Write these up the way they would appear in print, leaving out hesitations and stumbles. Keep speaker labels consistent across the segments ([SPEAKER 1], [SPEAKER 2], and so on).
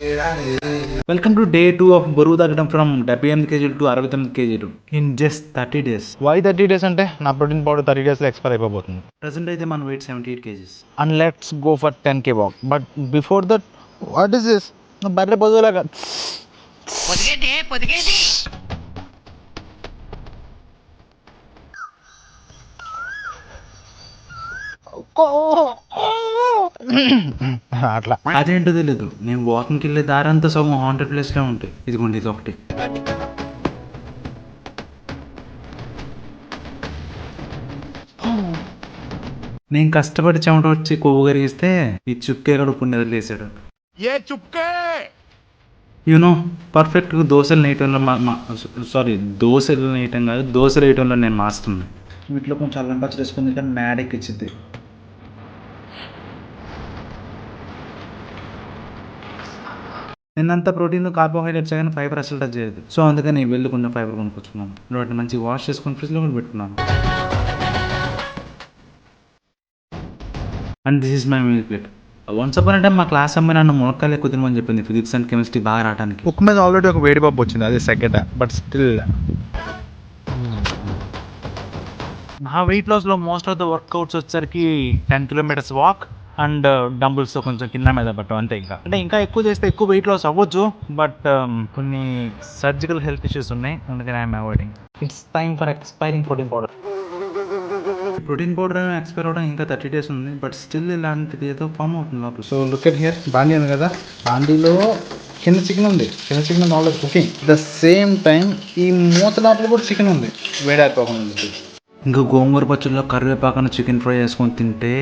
[SPEAKER 1] Welcome to day 2 of బరువు తగ్గడం from 78 కేజీలు టు 69 కేజీలు in just 30 days.
[SPEAKER 2] Why 30 days అంటే నా ప్రోటీన్ పౌడర్ 30 డేస్లో ఎక్స్పైర్ అయిపోతుంది.
[SPEAKER 1] ప్రజెంట్ అయితే మన weight 78 kgs.
[SPEAKER 2] And let's go for 10K walk. But before that what is this? బర్రె పొద్దులాగా అట్లా
[SPEAKER 1] అదేంటో తెలియదు. నేను వాకింగ్కి వెళ్ళే దారంతా సగం హాంటెడ్ ప్లేస్లో ఉంటాయి. ఇదిగోండి ఇది ఒకటి. నేను కష్టపడి చెమట వచ్చి కొవ్వు కరిగిస్తే ఈ చుక్కే కూడా పుణ్య వదిలేసాడు. యూనో పర్ఫెక్ట్గా దోశలు నేయటంలో దోశలు నేయటం కాదు, దోశలు వేయటంలో నేను మాస్తున్నాను. వీటిలో కొంచెం అల్లం పచ్చడి వేసుకుంది కానీ మ్యాడెక్ ఇచ్చింది. నిన్నంతా ప్రోటీన్ కార్బోహైడ్రేట్స్ కానీ ఫైబర్ అసలు టచ్ చేయదు. సో అందుకని వెళ్ళి కొంచెం ఫైబర్ కొనుక్కొచ్చుకున్నాను. వాటిని మంచిగా వాష్ చేసుకుని ఫ్రిడ్జ్లో కూడా పెట్టుకున్నాను. And this is my meal plate. Once upon A time మా క్లాస్ అమ్మాయి నన్ను మునక్కాయలు ఎక్కువ తినమని చెప్పింది ఫిజిక్స్ అండ్ కెమిస్ట్రీ బాగా రావడానికి.
[SPEAKER 2] ఉక్కు మీద ఆల్రెడీ ఒక వేడి పప్పు వచ్చింది, అదే సెకండ్. బట్ స్టిల్
[SPEAKER 1] నా వెయిట్ లాస్లో మోస్ట్ ఆఫ్ ద వర్కౌట్స్ వచ్చేసరికి 10 కిలోమీటర్స్ వాక్ అండ్ డంబుల్స్తో కొంచెం కింద మీద పట్టడం అంతే. ఇంకా ఎక్కువ చేస్తే ఎక్కువ వెయిట్ లాస్ అవ్వచ్చు, బట్ కొన్ని సర్జికల్ హెల్త్ ఇష్యూస్ ఉన్నాయి, అందుకని I'm avoiding. It's time for expiring protein powder. Protein powder expire అవ్వడం ఇంకా 30 డేస్ ఉంది, బట్ స్టిల్ ఇలాంటిది ఏదో ఫామ్ అవుతుంది లోపల.
[SPEAKER 2] సో లుక్ ఎట్ హియర్, బాండీ ఉంది కదా, బాండీలో కింద చికెన్ ఉంది. కింద chicken already cooking. The same time ఈ మూత లోపల కూడా చికెన్ ఉంది, వేడారిపోకుండా.
[SPEAKER 1] ఇంకా గోంగూర పచ్చడిలో కరివేపాకన చికెన్ ఫ్రై చేసుకొని తింటే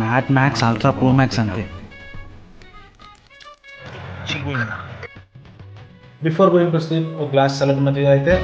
[SPEAKER 1] mad max ultra pro max అంతే.
[SPEAKER 2] బిఫోర్ గోయింగ్ టు స్లీప్ ఒక గ్లాస్ సలాడ్ మధ్య అయితే